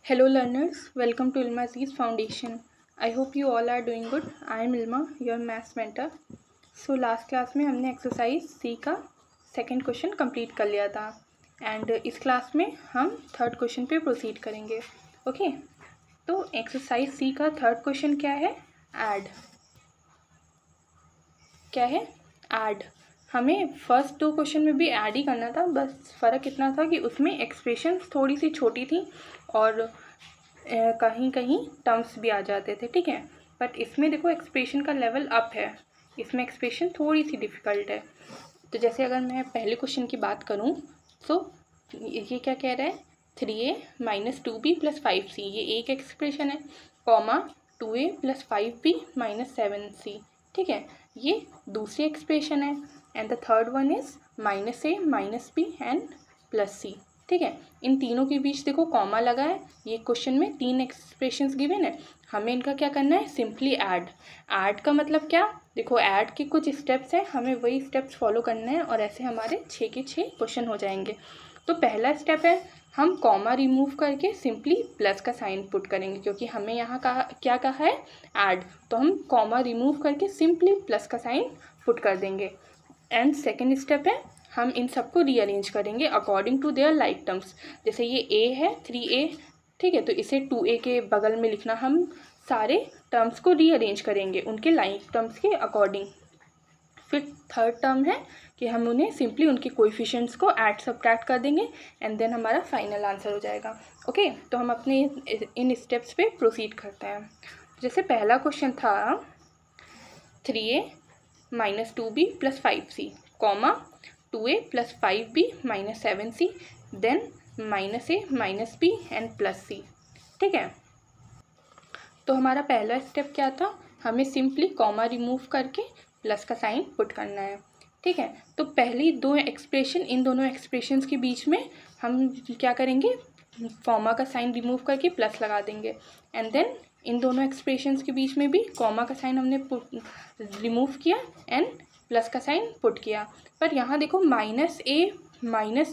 Hello learners, welcome to Ilma Aziz Foundation. I hope you all are doing good. I am Ilma, your maths mentor. So last class में हमने exercise सी का second question complete कर लिया था and इस class में हम third question पे प्रोसीड करेंगे. ओके, तो एक्सरसाइज सी का थर्ड क्वेश्चन क्या है? ऐड. क्या है? ऐड. हमें फर्स्ट दो क्वेश्चन में भी ऐड ही करना था, बस फ़र्क इतना था कि उसमें एक्सप्रेशंस थोड़ी सी छोटी थी और कहीं कहीं टर्म्स भी आ जाते थे. ठीक है, बट इसमें देखो एक्सप्रेशन का लेवल अप है, इसमें एक्सप्रेशन थोड़ी सी डिफ़िकल्ट है. तो जैसे अगर मैं पहले क्वेश्चन की बात करूँ तो ये क्या कह रहा है? 3a - 2b + 5c, ये एक एक्सप्रेशन है, कॉमा 2a + 5b - 7c. ठीक है, ये दूसरी एक्सप्रेशन है and the third one is -a - b and +c. ठीक है, इन तीनों के बीच देखो कॉमा लगा है. ये क्वेश्चन में तीन एक्सप्रेशंस गिवन है, हमें इनका क्या करना है? Simply add. ऐड का मतलब क्या? देखो ऐड के कुछ स्टेप्स हैं, हमें वही स्टेप्स फॉलो करने हैं और ऐसे हमारे 6 के 6 क्वेश्चन हो जाएंगे. तो पहला स्टेप है, हम कॉमा रिमूव करके सिंपली प्लस का साइन पुट करेंगे, क्योंकि हमें यहाँ क्या कहा है? ऐड. तो हम कॉमा रिमूव करके सिंपली प्लस का साइन पुट कर देंगे. एंड सेकेंड स्टेप है, हम इन सबको रीअरेंज करेंगे according to their like terms. जैसे ये a है 3a, ठीक है, तो इसे 2a के बगल में लिखना. हम सारे टर्म्स को रीअरेंज करेंगे उनके लाइक टर्म्स के अकॉर्डिंग. फिर थर्ड टर्म है कि हम उन्हें सिंपली उनके कोएफिशिएंट्स को ऐड सब्ट्रैक्ट कर देंगे एंड देन हमारा फाइनल आंसर हो जाएगा. ओके, तो हम अपने इन स्टेप्स पे प्रोसीड करते हैं. जैसे पहला क्वेश्चन था 3a - 2b + 5c, comma 2a + 5b - 7c, then -a - b and +c. ठीक है, तो हमारा पहला स्टेप क्या था? हमें सिंपली कॉमा रिमूव करके प्लस का साइन पुट करना है. ठीक है, तो पहली दो एक्सप्रेशन, इन दोनों एक्सप्रेशंस के बीच में हम क्या करेंगे? कॉमा का साइन रिमूव करके प्लस लगा देंगे एंड देन इन दोनों एक्सप्रेशंस के बीच में भी कॉमा का साइन हमने रिमूव किया एंड प्लस का साइन पुट किया. पर यहाँ देखो -a -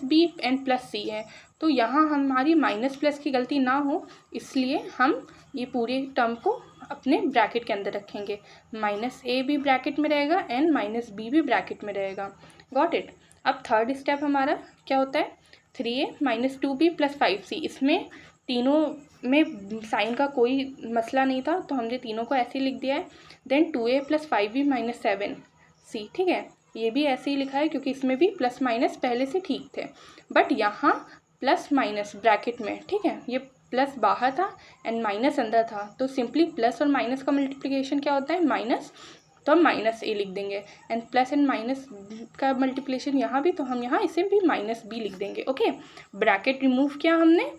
b एंड +c है, तो यहाँ हमारी माइनस प्लस की गलती ना हो इसलिए हम ये पूरे टर्म को अपने ब्रैकेट के अंदर रखेंगे. -a भी ब्रैकेट में रहेगा एंड -b भी ब्रैकेट में रहेगा. Got it. अब थर्ड स्टेप हमारा क्या होता है? 3a - 2b + 5c. इसमें तीनों में साइन का कोई मसला नहीं था, तो हमने तीनों को ऐसे ही लिख दिया है. Then 2a + 5b - 7c. ठीक है, ये भी ऐसे ही लिखा है क्योंकि इसमें भी प्लस माइनस पहले से ठीक थे, बट यहाँ प्लस माइनस ब्रैकेट में. ठीक है, ये प्लस बाहर था एंड माइनस अंदर था, तो सिंपली प्लस और माइनस का मल्टीप्लिकेशन क्या होता है? माइनस. तो हम -a लिख देंगे एंड प्लस एंड माइनस का मल्टीप्लिकेशन यहाँ भी, तो हम यहाँ इसे भी -b लिख देंगे. ओके, ब्रैकेट रिमूव किया हमने,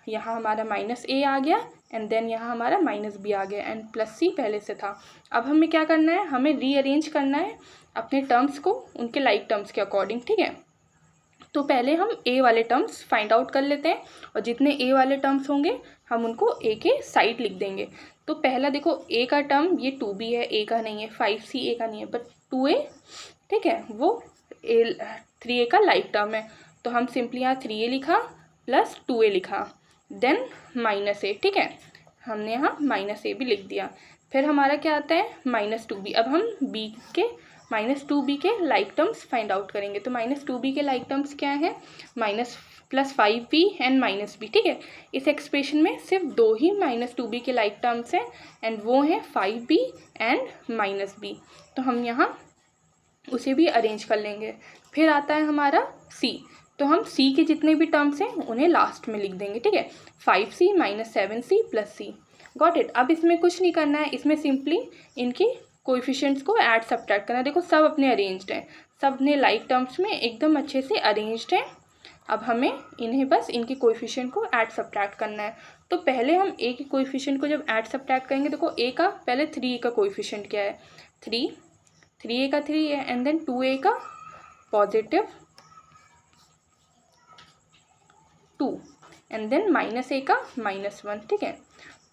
यहाँ हमारा -a आ गया एंड देन यहाँ हमारा -b आ गया एंड +c पहले से था. अब हमें क्या करना है? हमें रीअरेंज करना है अपने टर्म्स को उनके लाइक टर्म्स के अकॉर्डिंग. ठीक है, तो पहले हम a वाले टर्म्स फाइंड आउट कर लेते हैं और जितने a वाले टर्म्स होंगे हम उनको a के साइड लिख देंगे. तो पहला देखो a का टर्म ये 2b है, a का नहीं है. 5c a का नहीं है, बट 2a, ठीक है, वो 3a का लाइक टर्म है. तो हम सिंपली यहाँ 3a लिखा + 2a लिखा, देन -a. ठीक है, हमने यहाँ -a भी लिख दिया. फिर हमारा क्या आता है? -2b. अब हम b के -2b के लाइक टर्म्स फाइंड आउट करेंगे. तो -2b के लाइक टर्म्स क्या है? +5b and -b. ठीक है, इस एक्सप्रेशन में सिर्फ दो ही -2b के लाइक टर्म्स हैं एंड वो हैं 5b एंड -b. तो हम यहाँ उसे भी अरेंज कर लेंगे. फिर आता है हमारा c. तो हम c के जितने भी टर्म्स हैं उन्हें लास्ट में लिख देंगे. ठीक है, 5c - 7c + c. Got it. अब इसमें कुछ नहीं करना है, इसमें सिंपली इनकी कोएफिशिएंट्स को ऐड सब्ट्रैक्ट करना है. देखो सब अपने अरेंज्ड हैं, सब अपने लाइक टर्म्स में एकदम अच्छे से अरेंज्ड हैं. अब हमें इन्हें बस इनके कोएफिशिएंट को ऐड सब्ट्रैक्ट करना है. तो पहले हम a के कोएफिशिएंट को जब ऐड सब्ट्रैक्ट करेंगे, देखो a का पहले 3a का कोएफिशिएंट क्या है? 3a का 3 है एंड देन 2a का +2 एंड देन -a का -1. ठीक है,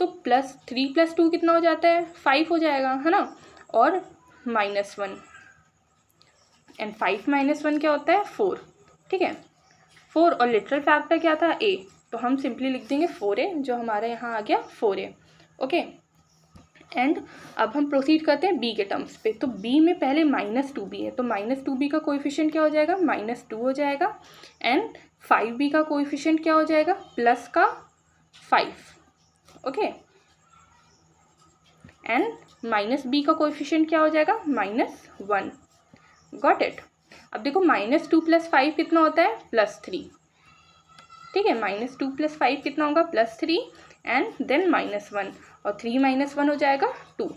तो +3 + 2 कितना हो जाता है? 5 हो जाएगा, है ना, और -1 एंड 5 - 1 क्या होता है? 4. ठीक है, 4 और लिटरल फैक्टर क्या था? a. तो हम सिंपली लिख देंगे 4a, जो हमारा यहाँ आ गया 4a। ओके, एंड अब हम प्रोसीड करते हैं b के टर्म्स पे। तो b में पहले -2b है, तो -2b का कोएफिशिएंट क्या हो जाएगा, -2 हो जाएगा। एंड 5b का कोएफिशिएंट क्या हो जाएगा, प्लस का 5। ओके, एंड -b का कोएफिशिएंट क्या हो जाएगा, -1। Got it. अब देखो -2 + 5 कितना होता है, +3। ठीक है, -2 + 5 कितना होगा, +3 एंड देन -1, और 3 - 1 हो जाएगा 2।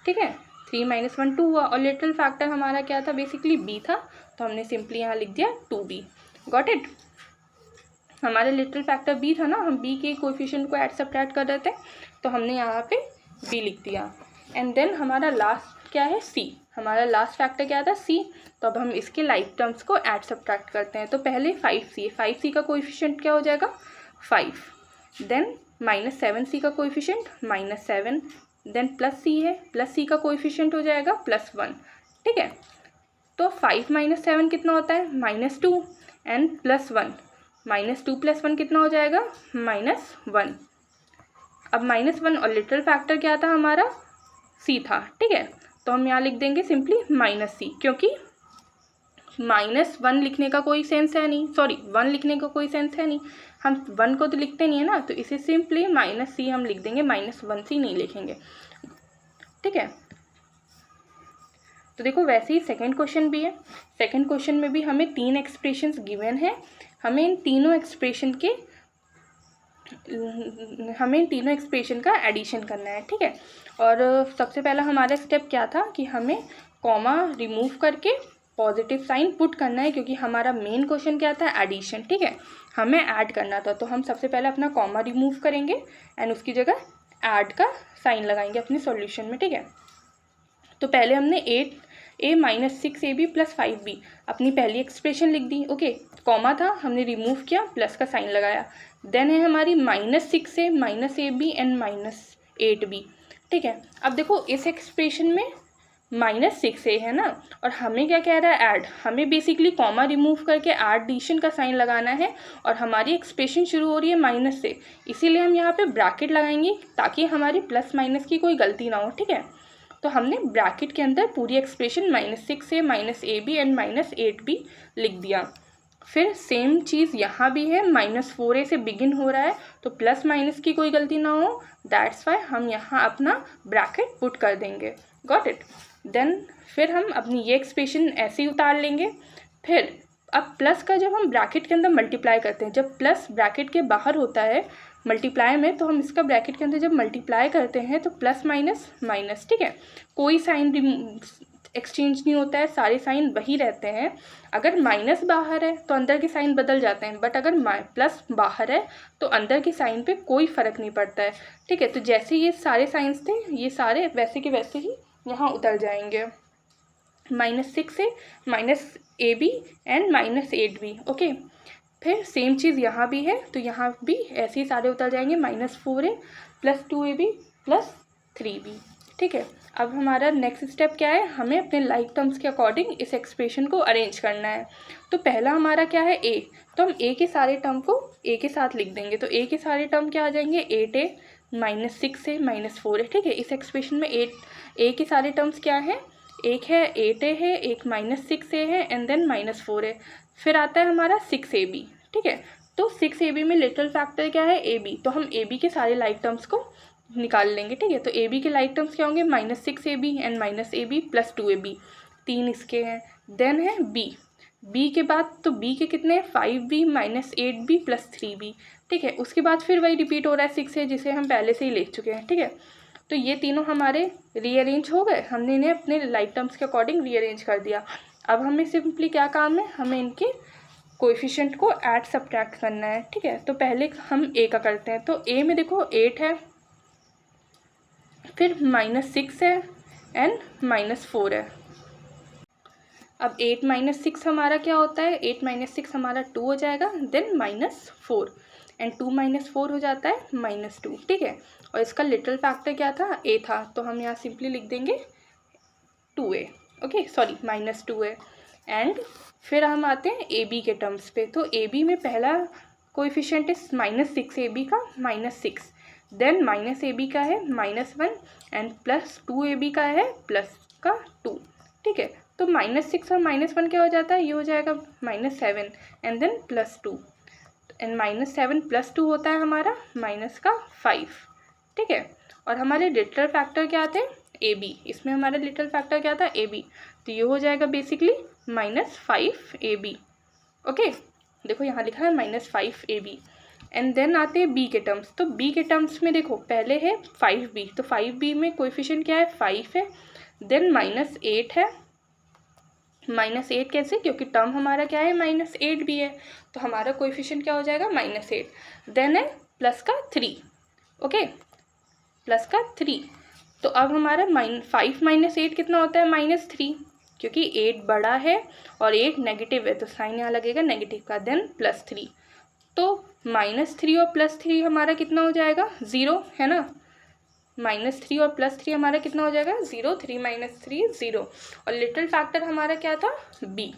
ठीक है, 3 - 1 2 हुआ, और लिटिल फैक्टर हमारा क्या था, बेसिकली b था, तो हमने सिंपली यहाँ लिख दिया 2b। Got it. हमारा लिटिल फैक्टर b था ना, हम b के कोएफिशिएंट को ऐड सब्ट्रैक्ट कर रहे थे, तो हमने यहाँ पे b लिख दिया। एंड देन हमारा लास्ट क्या है, c। हमारा लास्ट फैक्टर क्या था, c। तो अब हम इसके लाइक टर्म्स को ऐड सब्ट्रैक्ट करते हैं। तो पहले 5c का कोएफिशिएंट क्या हो जाएगा, 5। देन -7c का कोएफिशिएंट -7, देन +c है, +c का कोएफिशिएंट हो जाएगा +1। ठीक है, तो 5 - 7 कितना होता है, -2 एंड +1, -2 + 1 कितना हो जाएगा, -1। अब -1 और लिटिल फैक्टर क्या था हमारा, c था। ठीक है, तो हम यहाँ लिख देंगे सिंपली -c, क्योंकि -1 लिखने का कोई सेंस है नहीं, सॉरी 1 लिखने का कोई सेंस है नहीं, हम 1 को तो लिखते नहीं है ना, तो इसे सिंपली -c हम लिख देंगे, -1c नहीं लिखेंगे। ठीक है, तो देखो वैसे ही सेकंड क्वेश्चन भी है। सेकंड क्वेश्चन में भी हमें 3 एक्सप्रेशंस गिवन है, हमें इन तीनों एक्सप्रेशन का एडिशन करना है। ठीक है, और सबसे पहला हमारा स्टेप क्या था कि हमें कॉमा रिमूव करके पॉजिटिव साइन पुट करना है, क्योंकि हमारा मेन क्वेश्चन क्या था, एडिशन। ठीक है, हमें ऐड करना था, तो हम सबसे पहले अपना कॉमा रिमूव करेंगे एंड उसकी जगह ऐड का साइन लगाएंगे अपने सॉल्यूशन में। ठीक है, तो पहले हमने a - 6ab + 5b अपनी पहली एक्सप्रेशन लिख दी। ओके, कॉमा था, हमने रिमूव किया, प्लस का साइन लगाया। देन है हमारी -6a -ab एंड -8b। ठीक है, अब देखो इस एक्सप्रेशन में -6a है ना, और हमें क्या कह रहा है, ऐड। हमें बेसिकली कॉमा रिमूव करके एडिशन का साइन लगाना है, और हमारी एक्सप्रेशन शुरू हो रही है माइनस से, इसीलिए हम यहाँ पे ब्रैकेट लगाएंगे ताकि हमारी प्लस माइनस की कोई गलती ना हो। ठीक है, तो हमने ब्रैकेट के अंदर पूरी expression -6a -ab and -8b लिख दिया। फिर सेम चीज़ यहाँ भी है, -4a से बिगिन हो रहा है, तो प्लस माइनस की कोई गलती ना हो, दैट्स वाई हम यहाँ अपना ब्रैकेट पुट कर देंगे। Got it. देन फिर हम अपनी ये एक्सप्रेशन ऐसे ही उतार लेंगे। फिर अब प्लस का जब हम ब्रैकेट के अंदर मल्टीप्लाई करते हैं, जब प्लस ब्रैकेट के बाहर होता है मल्टीप्लाई में, तो हम इसका ब्रैकेट के अंदर जब मल्टीप्लाई करते हैं तो प्लस माइनस माइनस। ठीक है, कोई साइन एक्सचेंज नहीं होता है, सारे साइन वही रहते हैं। अगर माइनस बाहर है तो अंदर के साइन बदल जाते हैं, बट अगर प्लस बाहर है तो अंदर के साइन पे कोई फ़र्क नहीं पड़ता है। ठीक है, तो जैसे ये सारे साइंस थे, ये सारे वैसे के वैसे ही यहाँ उतर जाएंगे, -6 से -ab एंड -8b। ओके, फिर सेम चीज़ यहाँ भी है, तो यहाँ भी ऐसे ही सारे उतर जाएंगे, -4a + 2ab + 3b। ठीक है, अब हमारा नेक्स्ट स्टेप क्या है, हमें अपने लाइक टर्म्स के अकॉर्डिंग इस एक्सप्रेशन को अरेंज करना है। तो पहला हमारा क्या है, a, तो हम a के सारे टर्म को a के साथ लिख देंगे। तो a के सारे टर्म क्या आ जाएंगे, 8a -6a -4a। ठीक है, इस एक्सप्रेशन में a के सारे टर्म्स क्या है, एक है 8a है, एक -6a है एंड देन -4a। फिर आता है हमारा 6ab। ठीक है, तो 6ab में लिटिल फैक्टर क्या है, ab, तो हम ab के सारे लाइक टर्म्स को निकाल लेंगे। ठीक है, तो ab के लाइक टर्म्स क्या होंगे, -6ab एंड -ab + 2ab, 3 इसके हैं। देन है b के बाद, तो b के कितने, 5b -8b + 3b। ठीक है, उसके बाद फिर वही रिपीट हो रहा है 6 है, जिसे हम पहले से ही लिख चुके हैं। ठीक है, तो ये तीनों हमारे रीअरेंज हो गए, हमने इन्हें अपने लाइक टर्म्स के अकॉर्डिंग रीअरेंज कर दिया। अब हमें सिंपली क्या काम है, हमें इनके कोएफिशिएंट को ऐड सब्ट्रैक्ट करना है। ठीक है, तो पहले हम a का करते हैं। तो a में देखो 8 है, फिर -6 है एंड -4 है। अब 8 - 6 हमारा क्या होता है, 8 - 6 हमारा 2 हो जाएगा, देन -4 एंड 2 - 4 हो जाता है -2। ठीक है, और इसका लिटिल फैक्टर क्या था, a था, तो हम यहाँ सिंपली लिख देंगे 2a। Okay, sorry -2a। And फिर हम आते हैं ab के टर्म्स पे। तो ab में पहला कोएफिशिएंट इज -6ab का -6, देन -ab का है -1 एंड +2ab का है +2। ठीक है, तो -6 और -1 क्या हो जाता है, ये हो जाएगा -7 एंड देन +2 एंड -7 +2 होता है हमारा -5। ठीक है, और हमारे लिटल फैक्टर क्या थे, AB, इसमें हमारा लिटल फैक्टर क्या था, AB, तो ये हो जाएगा बेसिकली -5ab। ओके, देखो यहाँ लिखा है -5ab एंड देन आते हैं B के टर्म्स। तो B के टर्म्स में देखो पहले है 5b, तो 5b में कोएफिशिएंट क्या है, 5 है, देन -8 है, -8 कैसे, क्योंकि टर्म हमारा क्या है -8 भी है, तो हमारा कोएफिशिएंट क्या हो जाएगा -8, देन है प्लस का 3। ओके, प्लस का 3, तो अब हमारा 5 - 8 कितना होता है, -3, क्योंकि 8 बड़ा है और 8 नेगेटिव है, तो साइन यहाँ लगेगा नेगेटिव का, देन +3, तो -3 और +3 हमारा कितना हो जाएगा, 0 है ना, -3 और +3 हमारा कितना हो जाएगा, 0, 3 - 3 0, और लिटिल फैक्टर हमारा क्या था, b,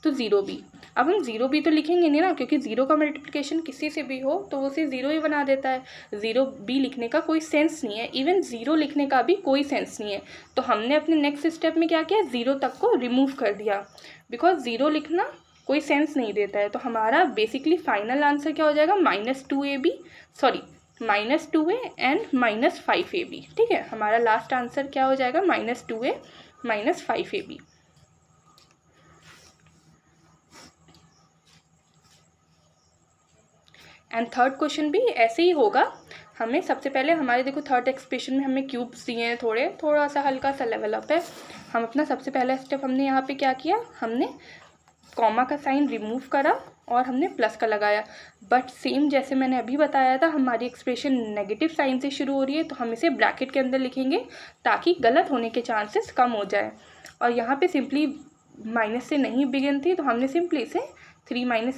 तो 0b। अब हम 0b तो लिखेंगे नहीं ना, क्योंकि 0 का मल्टीप्लिकेशन किसी से भी हो तो वो उसे 0 ही बना देता है, 0b लिखने का कोई सेंस नहीं है, इवन 0 लिखने का भी कोई सेंस नहीं है। तो हमने अपने नेक्स्ट स्टेप में क्या किया, 0 तक को रिमूव कर दिया, बिकॉज 0 लिखना कोई सेंस नहीं देता है। तो हमारा बेसिकली फाइनल आंसर क्या हो जाएगा, -2ab, sorry -2a and -5ab। ठीक है, हमारा लास्ट आंसर क्या हो जाएगा, -2a -5ab। And third question भी ऐसे ही होगा। हमें सबसे पहले हमारे देखो थर्ड एक्सप्रेशन में हमें क्यूब्स दिए हैं, थोड़ा सा हल्का सा लेवल अप है। हम अपना सबसे पहला स्टेप हमने यहाँ पे क्या किया, हमने कॉमा का साइन रिमूव करा और हमने प्लस का लगाया, बट सेम जैसे मैंने अभी बताया था हमारी एक्सप्रेशन नेगेटिव साइन से शुरू हो रही है, तो हम इसे ब्रैकेट के अंदर लिखेंगे ताकि गलत होने के चांसेस कम हो जाए। और यहाँ पे सिंपली माइनस से नहीं बिगिन थी, तो हमने सिंपली इसे 3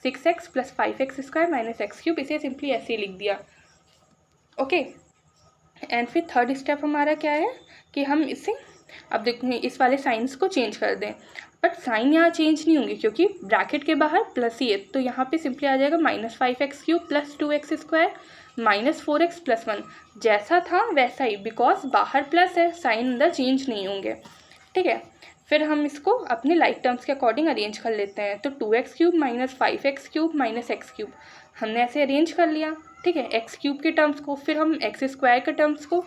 - 6x + 5x² - x³ इसे सिंपली ऐसे ही लिख दिया। ओके, एंड फिर थर्ड स्टेप हमारा क्या है कि हम इसे अब देखिए इस वाले साइंस को चेंज कर दें, बट साइन यहाँ चेंज नहीं होंगे क्योंकि ब्रैकेट के बाहर प्लस ही है, तो यहाँ पे सिंपली आ जाएगा -5x³ + 2x² - 4x + 1, जैसा था वैसा ही, बिकॉज बाहर प्लस है, साइन अंदर चेंज नहीं होंगे। ठीक है, फिर हम इसको अपने लाइक टर्म्स के अकॉर्डिंग अरेंज कर लेते हैं। तो 2x³ - 5x³ - x³ हमने ऐसे अरेंज कर लिया। ठीक है, x³ के टर्म्स को, फिर हम x² के टर्म्स को,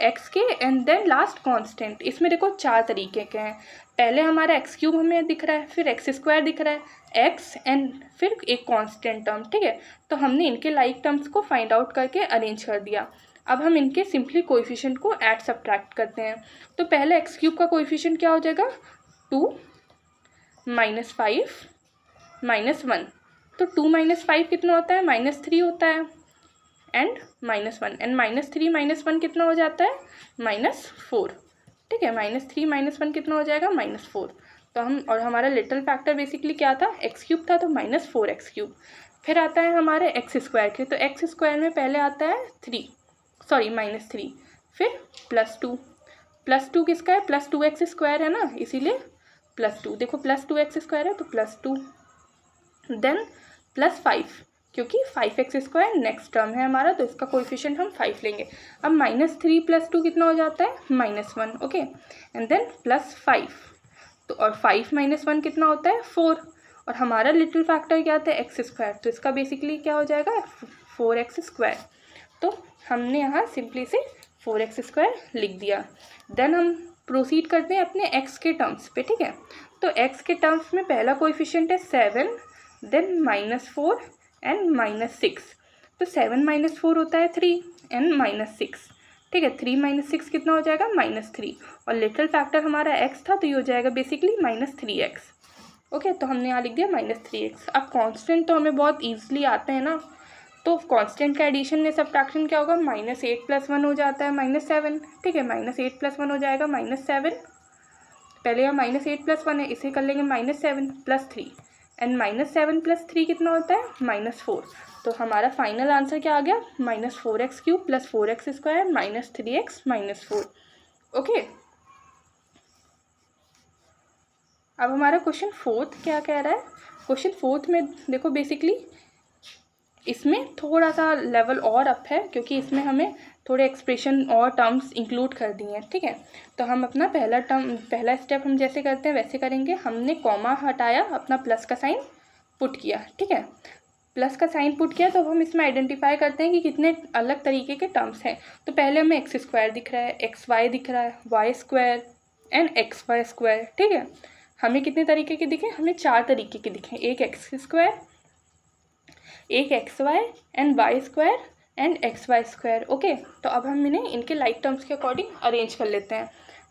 x के, एंड देन लास्ट कांस्टेंट। इसमें देखो 4 तरीके के हैं, पहले हमारा x³ हमें दिख रहा है, फिर x² दिख रहा है, x एंड फिर एक कांस्टेंट टर्म। ठीक है, तो हमने इनके लाइक टर्म्स को फाइंड आउट करके अरेंज कर दिया। अब हम इनके सिंपली कोएफिशिएंट को ऐड सब्ट्रैक्ट करते हैं। तो पहले x³ का कोएफिशिएंट क्या हो जाएगा, 2 - 5 - 1, तो 2 - 5 कितना होता है, -3 होता है, एंड -1, एंड -3 - 1 कितना हो जाता है, -4। ठीक है, -3 - 1 कितना हो जाएगा, -4। तो हम, और हमारा लिटिल फैक्टर बेसिकली क्या था, x³ था, तो -4x³। फिर आता है हमारे x² के, तो x² में पहले आता है -3, फिर +2 किसका है, +2x² है ना, इसीलिए +2, देखो +2x² है तो +2, देन +5, क्योंकि 5x² नेक्स्ट टर्म है हमारा, तो इसका कोएफिशिएंट हम 5 लेंगे। अब -3 + 2 कितना हो जाता है, -1। ओके, एंड देन +5, तो और 5 - 1 कितना होता है, 4, और हमारा लिटिल फैक्टर क्या आता है, x², तो इसका बेसिकली क्या हो जाएगा, 4x²। तो हमने यहाँ सिंपली से 4x² लिख दिया। देन हम प्रोसीड करते हैं अपने x के टर्म्स पे। ठीक है, तो x के टर्म्स में पहला कोएफिशिएंट है 7, देन -4 एंड -6, तो 7 - 4 होता है 3 एंड -6। ठीक है, 3 - 6 कितना हो जाएगा, -3, और लिटिल फैक्टर हमारा x था, तो ये हो जाएगा बेसिकली -3x। ओके, तो हमने यहाँ लिख दिया -3x। अब कांस्टेंट तो हमें बहुत ईजिली आते हैं ना, तो कांस्टेंट का एडिशन में सब्ट्रैक्शन क्या होगा, -8 + 1 हो जाता है -7। ठीक है, -8 + 1 हो जाएगा -7, पहले यहाँ -8 + 1 है, इसे कर लेंगे -7 + 3, एंड -7 + 3 कितना होता है, -4। तो हमारा फाइनल आंसर क्या आ गया, -4x³ + 4x² - 3x - 4। ओके, अब हमारा क्वेश्चन फोर्थ क्या कह रहा है, क्वेश्चन फोर्थ में देखो बेसिकली इसमें थोड़ा सा लेवल और अप है क्योंकि इसमें हमें थोड़े एक्सप्रेशन और टर्म्स इंक्लूड कर दिए हैं, ठीक है। तो हम अपना पहला स्टेप हम जैसे करते हैं वैसे करेंगे। हमने कॉमा हटाया, अपना प्लस का साइन पुट किया, ठीक है। प्लस का साइन पुट किया तो हम इसमें आइडेंटिफाई करते हैं कि कितने अलग तरीके के टर्म्स हैं। तो पहले हमें एक्स स्क्वायर दिख रहा है, एक्स वाई दिख रहा है, Y square and X Y square, ठीक है। हमें कितने तरीके के दिखे? हमें 4 तरीके के दिखे, एक एक्स स्क्वायर, एक X Y and Y square and X Y square, okay. तो अब हम इन्हें इनके लाइक टर्म्स के अकॉर्डिंग अरेंज कर लेते हैं।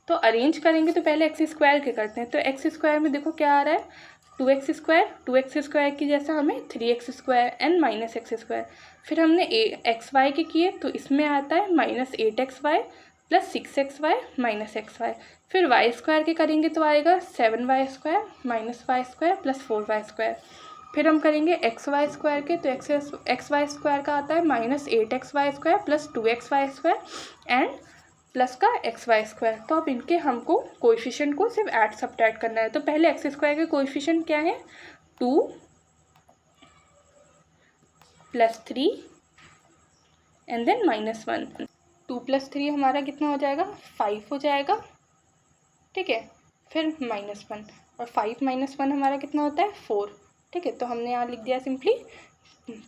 तो अरेंज करेंगे तो पहले एक्स स्क्वायर के करते हैं। तो एक्स स्क्वायर में देखो क्या आ रहा है, 2x स्क्वायर की जैसा हमें 3x square and minus x square. फिर हमने एक्स वाई के किए तो इसमें आता है -8xy plus 6xy minus X Y. फिर वाई स्क्वायर के करेंगे तो आएगा 7y square minus Y square plus 4y square. फिर हम करेंगे एक्स वाई स्क्वायर के तो एक्स वाई स्क्वायर का आता है -8xy square plus 2xy square and plus का एक्स वाई स्क्वायर। तो अब इनके हमको कोएफिशिएंट को सिर्फ ऐड सब्ट्रैक्ट करना है। तो पहले एक्स स्क्वायर के कोएफिशिएंट क्या है, 2 + 3 एंड देन -1। 2 + 3 हमारा कितना हो जाएगा, 5 हो जाएगा, ठीक है। फिर -1 और 5 - 1 हमारा कितना होता है, 4, ठीक है। तो हमने यहाँ लिख दिया सिंपली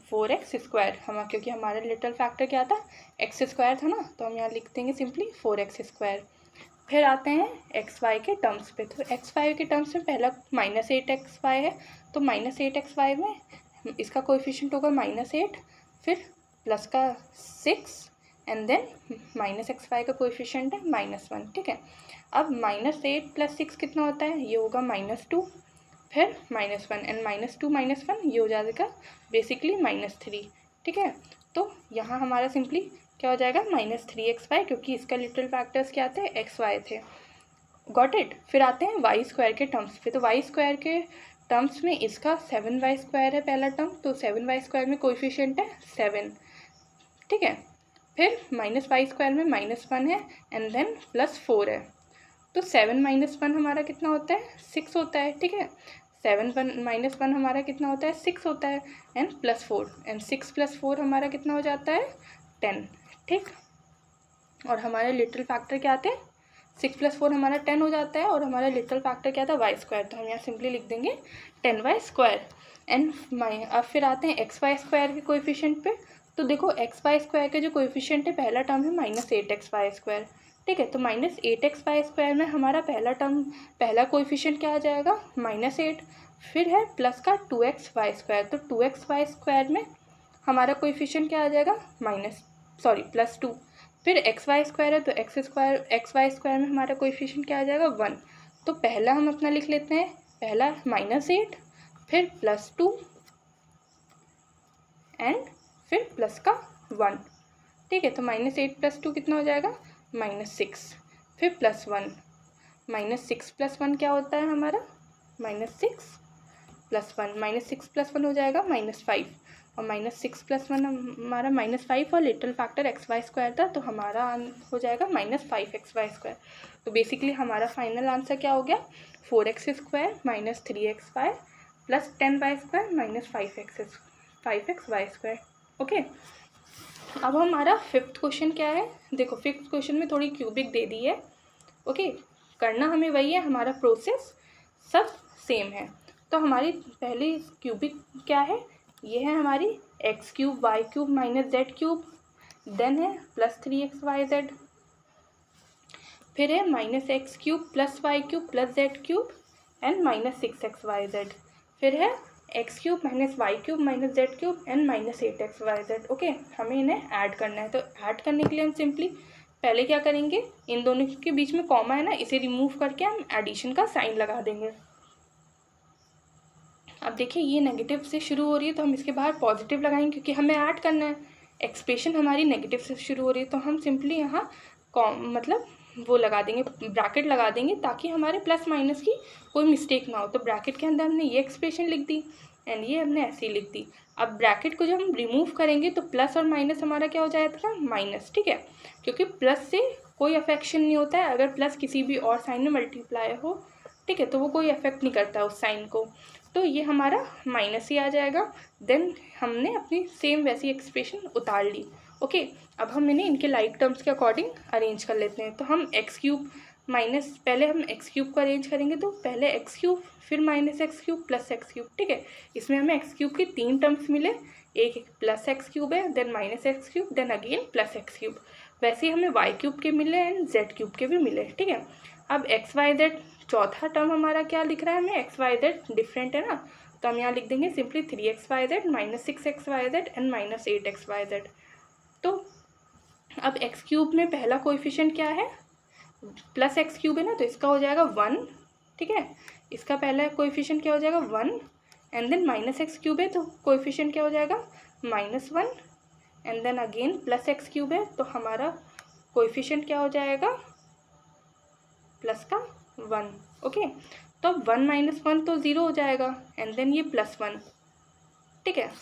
4x स्क्वायर, हम क्योंकि हमारा लिटिल फैक्टर क्या था, एक्स स्क्वायर था ना, तो हम यहाँ लिख देंगे सिंपली 4x स्क्वायर। फिर आते हैं एक्स वाई के टर्म्स पे। तो एक्स वाई के टर्म्स में पहला -8xy है, तो -8xy में इसका कोएफिशिएंट होगा -8, फिर प्लस का 6 एंड देन -xy का कोएफिशिएंट है -1, ठीक है। अब -8 + 6 कितना होता है, ये होगा -2, फिर -1 एंड -2 -1 ये हो जाएगा बेसिकली -3, ठीक है। तो यहाँ हमारा सिंपली क्या हो जाएगा, -3xy, क्योंकि इसका लिटिल फैक्टर्स क्या थे, एक्स वाई थे, गॉट इट। फिर आते हैं वाई स्क्वायर के टर्म्स पे। तो वाई स्क्वायर के टर्म्स में इसका 7y स्क्वायर है पहला टर्म, तो 7y स्क्वायर में कोएफिशिएंट है 7, ठीक है। फिर -y स्क्वायर में -1 है एंड देन +4 है। तो 7 - 1 हमारा कितना होता है, 6 होता है, ठीक है। 7 - 1 हमारा कितना होता है, 6 होता है एंड +4 एंड 6 + 4 हमारा कितना हो जाता है, 10, ठीक। और हमारे लिटिल फैक्टर क्या आते हैं, 6 + 4 हमारा 10 हो जाता है और हमारा लिटिल फैक्टर क्या था, वाई स्क्वायर। तो हम यहाँ सिंपली लिख देंगे 10y स्क्वायर एंड अब फिर आते हैं एक्स वाई स्क्वायर के कोएफिशिएंट पे। तो देखो एक्स वाई स्क्वायर के जो कोएफिशिएंट है, पहला टर्म है -8xy स्क्वायर, ठीक है। तो -8xy स्क्वायर में हमारा पहला कोएफिशिएंट क्या आ जाएगा, -8, फिर है प्लस का 2xy स्क्वायर। तो 2xy स्क्वायर में हमारा कोएफिशिएंट क्या आ जाएगा, +2। फिर एक्स वाई स्क्वायर है तो एक्स वाई स्क्वायर में हमारा कोएफिशिएंट क्या आ जाएगा, 1। तो पहला हम अपना लिख लेते हैं, पहला -8, फिर +2 एंड फिर प्लस का 1, ठीक है। तो -8 + 2 कितना हो जाएगा, -6, फिर +1, -6 + 1 क्या होता है हमारा, -6 + 1, -6 + 1 हो जाएगा -5 और -6 + 1 हमारा -5 और little factor X Y square था, तो हमारा हो जाएगा -5xy स्क्वायर। तो बेसिकली हमारा फाइनल आंसर क्या हो गया, 4x square -3xy plus 10y square -5xy square, okay. अब हमारा 5th क्वेश्चन क्या है, देखो 5th क्वेश्चन में थोड़ी क्यूबिक दे दी है, ओके। करना हमें वही है, हमारा प्रोसेस सब सेम है। तो हमारी पहली क्यूबिक क्या है, ये है हमारी x³ y³ - z³, देन है +3xyz, फिर है -x³ + y³ + z³ and -6xyz, फिर है x³ - y³ - z³ and -8xyz, okay. हमें इन्हें ऐड करना है। तो ऐड करने के लिए हम सिंपली पहले क्या करेंगे, इन दोनों के बीच में कॉमा है ना, इसे रिमूव करके हम एडिशन का साइन लगा देंगे। अब देखिए ये नेगेटिव से शुरू हो रही है तो हम इसके बाहर पॉजिटिव लगाएंगे क्योंकि हमें ऐड करना है। एक्सप्रेशन हमारी नेगेटिव से शुरू हो रही है तो हम सिंपली यहाँ मतलब वो लगा देंगे, ब्रैकेट लगा देंगे ताकि हमारे प्लस माइनस की कोई मिस्टेक ना हो। तो ब्रैकेट के अंदर हमने ये एक्सप्रेशन लिख दी एंड ये हमने ऐसे ही लिख दी। अब ब्रैकेट को जब हम रिमूव करेंगे तो प्लस और माइनस हमारा क्या हो जाएगा, माइनस, ठीक है। क्योंकि प्लस से कोई अफेक्शन नहीं होता है, अगर प्लस किसी भी और साइन में मल्टीप्लाई हो, ठीक है, तो वो कोई इफेक्ट नहीं करता उस साइन को। तो ये हमारा माइनस ही आ जाएगा। देन हमने अपनी सेम वैसी एक्सप्रेशन उतार ली। ओके, अब हम इन्हें इनके लाइक टर्म्स के अकॉर्डिंग अरेंज कर लेते हैं। तो हम एक्स क्यूब माइनस, पहले हम एक्स क्यूब को अरेंज करेंगे, तो पहले एक्स क्यूब, फिर minus X cube plus X cube. ठीक है, इसमें हमें एक्स क्यूब के 3 टर्म्स मिले, एक प्लस एक्स क्यूब है, then minus X cube, then again plus X cube. वैसे ही हमें वाई क्यूब के मिले एंड जेड क्यूब के भी मिले। ठीक है, अब एक्स वाई जेड चौथा टर्म हमारा क्या दिख रहा है हमें, एक्स वाई जेड डिफरेंट है ना, तो हम यहाँ लिख देंगे simply 3xyz minus 6xyz and minus 8xyz। तो अब एक्स क्यूब में पहला कोएफिशिएंट क्या है, प्लस एक्स क्यूब है ना, तो इसका हो जाएगा 1। ठीक है, इसका पहला कोएफिशिएंट क्या हो जाएगा 1, and then minus X cube है तो कोएफिशिएंट क्या हो जाएगा -1, and then again plus X cube है तो हमारा कोएफिशिएंट क्या हो जाएगा प्लस का 1। ओके, तो अब 1 - 1 तो 0 हो जाएगा, एंड देन ये +1। ठीक है,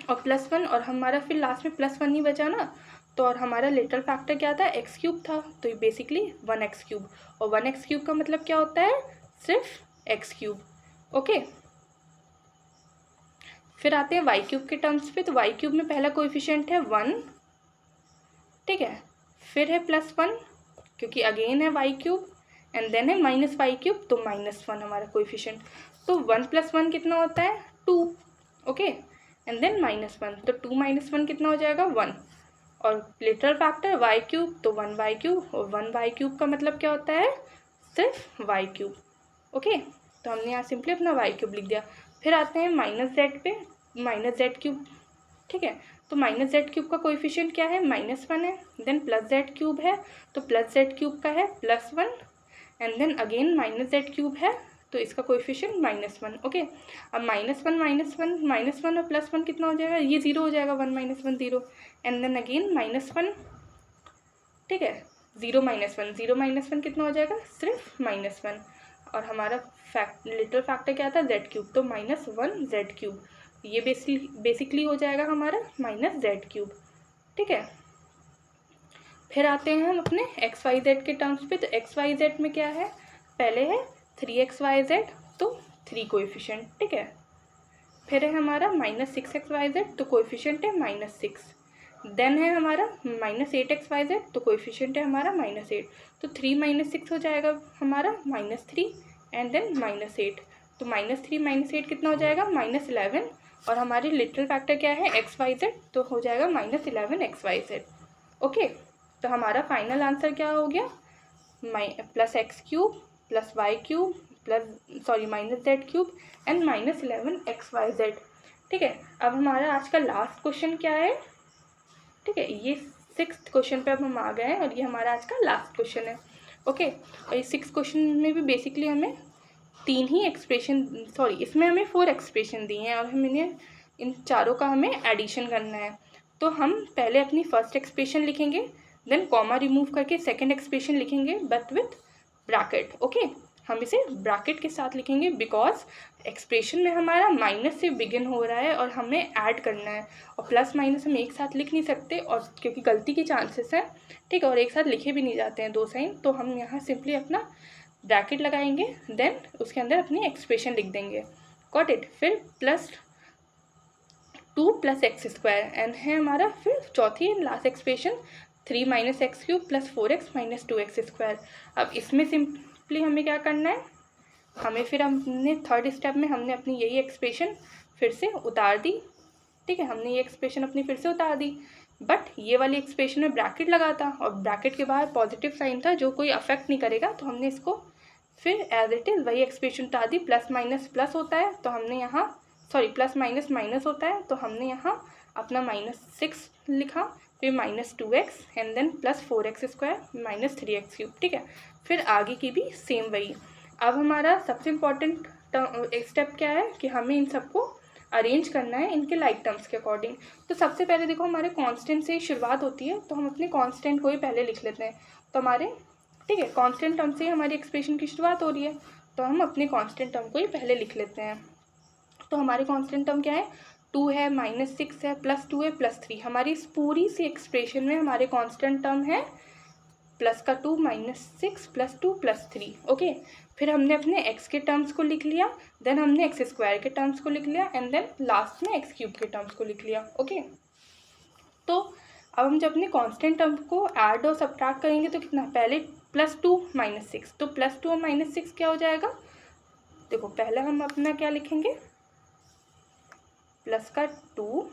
और +1, और हमारा फिर लास्ट में +1 ही बचा ना, तो और हमारा लिटल फैक्टर क्या था, एक्स क्यूब था, तो ये बेसिकली 1x क्यूब, और 1x क्यूब का मतलब क्या होता है, सिर्फ एक्स क्यूब। ओके, फिर आते हैं वाई क्यूब के टर्म्स पे। तो वाई क्यूब में पहला कोएफिशिएंट है 1। ठीक है, फिर है +1 क्योंकि अगेन है वाई क्यूब, एंड देन है माइनस वाई क्यूब, तो -1 हमारा कोएफिशिएंट। तो 1 + 1 कितना होता है 2। ओके, एंड देन -1, तो 2 - 1 कितना हो जाएगा 1, और लिटरल फैक्टर वाई क्यूब, तो 1 वाई क्यूब, और 1 वाई क्यूब का मतलब क्या होता है, सिर्फ वाई क्यूब। ओके, तो हमने यहाँ सिंपली अपना वाई क्यूब लिख दिया। फिर आते हैं -z पे, -z क्यूब। ठीक है, तो -z क्यूब का कोएफिशिएंट क्या है, -1 है, देन +z क्यूब है, तो +z क्यूब का है +1, and then again -z cube है, तो इसका कोएफिशिएंट -1। ओके, अब -1 और +1 कितना हो जाएगा, ये 0 हो जाएगा, 1 - 1 0, एंड देन अगेन -1। ठीक है, 0 - 1 कितना हो जाएगा, सिर्फ -1, और हमारा लिटल फैक्टर क्या था, z क्यूब, तो -1 z क्यूब, ये बेसिकली हो जाएगा हमारा -z क्यूब। ठीक है, फिर आते हैं हम अपने एक्स वाई जेड के टर्म्स पे। तो एक्स वाई जेड में क्या है, पहले है 3xyz, तो 3 कोएफिशिएंट। ठीक है, फिर है हमारा -6xyz, तो कोएफिशिएंट है -6, देन है हमारा -8xyz, तो कोएफिशिएंट है हमारा -8, तो 3 - 6 हो जाएगा हमारा -3, एंड देन -8, तो -3 - 8 कितना हो जाएगा -11, और हमारी लिटरल फैक्टर क्या है xyz, तो हो जाएगा -11xyz। ओके, तो हमारा फाइनल आंसर क्या हो गया, +x cube +y cube -z cube and -11xyz। ठीक है, अब हमारा आज का लास्ट क्वेश्चन क्या है। ठीक है, ये 6th क्वेश्चन पे अब हम आ गए हैं, और ये हमारा आज का लास्ट क्वेश्चन है। ओके, और ये 6th क्वेश्चन में भी बेसिकली हमें 3 ही एक्सप्रेशन, इसमें हमें 4 एक्सप्रेशन दिए हैं, और हम इन्हें इन चारों का हमें एडिशन करना है। तो हम पहले अपनी फर्स्ट एक्सप्रेशन लिखेंगे, देन कॉमा रिमूव करके सेकंड एक्सप्रेशन लिखेंगे, बट विथ ब्रैकेट। ओके, हम इसे ब्रैकेट के साथ लिखेंगे बिकॉज एक्सप्रेशन में हमारा माइनस से बिगिन हो रहा है और हमें ऐड करना है, और प्लस माइनस हम एक साथ लिख नहीं सकते, और क्योंकि गलती की चांसेस है। ठीक है, और एक साथ लिखे भी नहीं जाते हैं 2 साइन, तो हम यहाँ सिंपली अपना ब्रैकेट लगाएंगे, देन उसके अंदर अपनी एक्सप्रेशन लिख देंगे। गॉट इट, फिर +2 + x², एंड है हमारा फिर चौथी and last expression 3 - x³ + 4x - 2x²। अब इसमें सिंपली हमें क्या करना है, हमें फिर हमने थर्ड स्टेप में हमने अपनी यही एक्सप्रेशन फिर से उतार दी। ठीक है, हमने ये एक्सप्रेशन अपनी फिर से उतार दी, बट ये वाली एक्सप्रेशन में ब्रैकेट लगा था, और ब्रैकेट के बाहर पॉजिटिव साइन था जो कोई अफेक्ट नहीं करेगा, तो हमने इसको फिर एज इट इज़ वही एक्सप्रेशन उतार दी। प्लस माइनस प्लस होता है, तो हमने यहाँ प्लस माइनस माइनस होता है, तो हमने यहाँ अपना -6 लिखा, फिर -2x and then +4x² - 3x³। ठीक है, फिर आगे की भी सेम वही। अब हमारा सबसे इम्पॉर्टेंट स्टेप क्या है कि हमें इन सबको अरेंज करना है इनके लाइक टर्म्स के अकॉर्डिंग। तो सबसे पहले देखो, हमारे कांस्टेंट से ही शुरुआत होती है, तो हम अपने कांस्टेंट को ही पहले लिख लेते हैं। तो हमारे ठीक है, कांस्टेंट टर्म से ही हमारी एक्सप्रेशन की शुरुआत हो रही है, तो हम अपने कांस्टेंट टर्म को ही पहले लिख लेते हैं। तो हमारे कांस्टेंट टर्म क्या है, 2 है, -6 है, +2 है, +3। हमारी इस पूरी सी एक्सप्रेशन में हमारे कांस्टेंट टर्म है प्लस का 2 -6 + 2 + 3। ओके, फिर हमने अपने x के टर्म्स को लिख लिया, देन हमने x² के टर्म्स को लिख लिया, एंड देन लास्ट में x³ के टर्म्स को लिख लिया। ओके, तो अब हम जब अपने कांस्टेंट टर्म को ऐड और सब्ट्रैक्ट करेंगे तो कितना, पहले +2 -6, तो +2 और -6 क्या हो जाएगा, देखो पहले हम अपना क्या लिखेंगे, प्लस का 2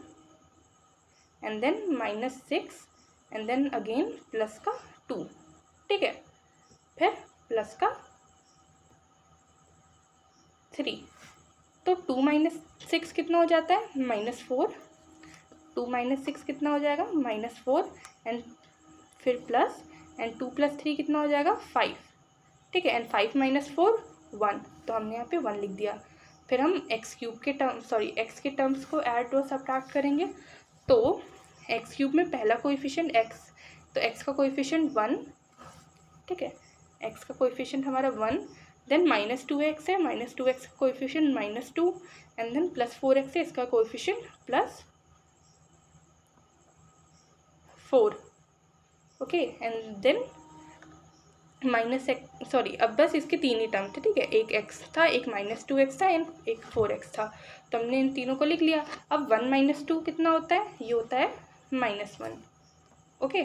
and then -6 and then again plus का 2, ठीक है, फिर प्लस का 3, तो 2 - 6 कितना हो जाता है, -4, 2 - 6 कितना हो जाएगा, -4, एंड फिर प्लस, एंड 2 + 3 कितना हो जाएगा, 5, ठीक है, एंड 5 - 4 1, तो हमने यहाँ पे 1 लिख दिया। फिर हम x³ के x के टर्म्स को ऐड और सब्ट्रैक्ट करेंगे, तो x³ में पहला कोएफिशिएंट x, तो x का कोएफिशिएंट 1, ठीक है, x का कोएफिशिएंट हमारा 1, देन -2x है, -2x का कोएफिशिएंट -2, एंड देन +4x है, इसका कोएफिशिएंट +4। ओके, एंड देन अब बस इसके 3 ही टर्म थे, ठीक है, एक x था, एक -2x था, एंड एक 4x था, तो हमने इन तीनों को लिख लिया। अब 1 - 2 कितना होता है, ये होता है -1। ओके,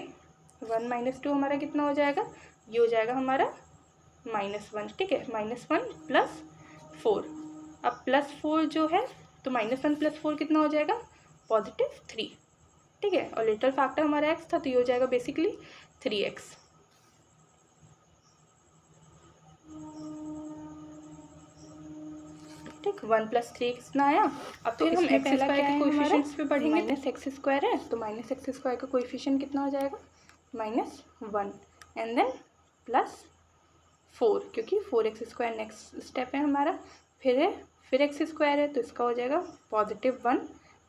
1 - 2 हमारा कितना हो जाएगा, ये हो जाएगा हमारा -1, ठीक है, -1 + 4। अब +4 जो है, तो -1 + 4 कितना हो जाएगा, +3, ठीक है, और लिटिल फैक्टर हमारा x था, तो ये हो जाएगा बेसिकली 3x। ठीक, 1 + 3 कितना आया। अब तो हम x² के कोएफिशिएंट्स पे बढ़ेंगे, -x² है, तो -x² का कोएफिशिएंट कितना हो जाएगा, -1, एंड देन +4, क्योंकि 4x² नेक्स्ट स्टेप है हमारा, फिर x² है, तो इसका हो जाएगा +1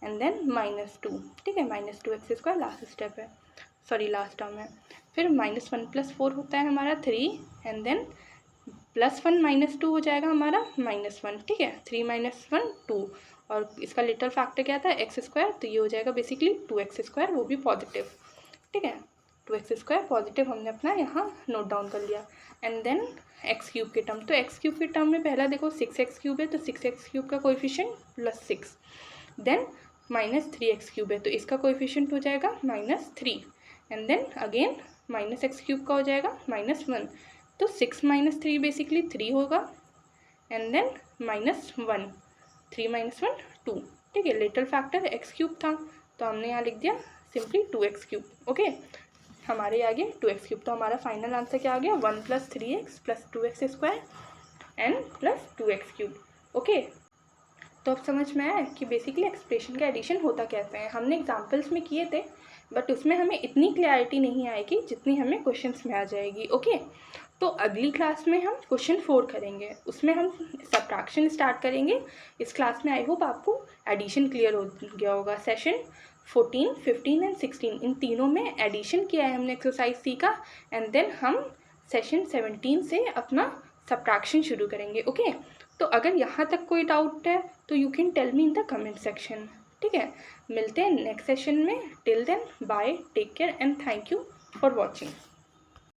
एंड देन -2, ठीक है, -2x² लास्ट स्टेप है, लास्ट टर्म है। फिर -1 + 4 होता है हमारा 3, एंड देन +1 - 2 हो जाएगा हमारा -1, ठीक है, 3 - 1 2, और इसका लिटिल फैक्टर क्या था, x², तो ये हो जाएगा बेसिकली 2x², वो भी पॉजिटिव, ठीक है, 2x² पॉजिटिव हमने अपना यहाँ नोट डाउन कर लिया। एंड देन x³ के टर्म, तो x³ के टर्म में पहला देखो 6x³ है, तो 6x³ का कोएफिशिएंट +6, देन -3x³ है, तो इसका कोएफिशिएंट हो जाएगा -3, एंड देन अगेन -x³ का हो जाएगा -1, तो 6 - 3 बेसिकली 3 होगा, एंड देन -1, 3 - 1 2, ठीक है, लिटिल फैक्टर x³ था, तो हमने यहाँ लिख दिया सिंपली 2x³। ओके, हमारे आगे 2x³, तो हमारा फाइनल आंसर क्या आ गया, 1 + 3x + 2x² and +2x³। Okay, तो अब समझ में आया कि बेसिकली एक्सप्रेशन का एडिशन होता कैसे है। हमने एग्जाम्पल्स में किए थे, बट उसमें हमें इतनी क्लैरिटी नहीं आएगी जितनी हमें क्वेश्चंस में आ जाएगी। ओके, तो अगली क्लास में हम क्वेश्चन 4 करेंगे, उसमें हम सब्ट्रैक्शन स्टार्ट करेंगे। इस क्लास में आई होप आपको एडिशन क्लियर हो गया होगा। सेशन 14, 15 एंड 16 इन तीनों में एडिशन किया है हमने, एक्सरसाइज सीखा, एंड देन हम सेशन 17 से अपना सब्ट्रैक्शन शुरू करेंगे। ओके, तो अगर यहाँ तक कोई डाउट है तो you can tell me in the comment section, ठीक है। मिलते हैं नेक्स्ट सेशन में, till then bye, take care and thank you for watching.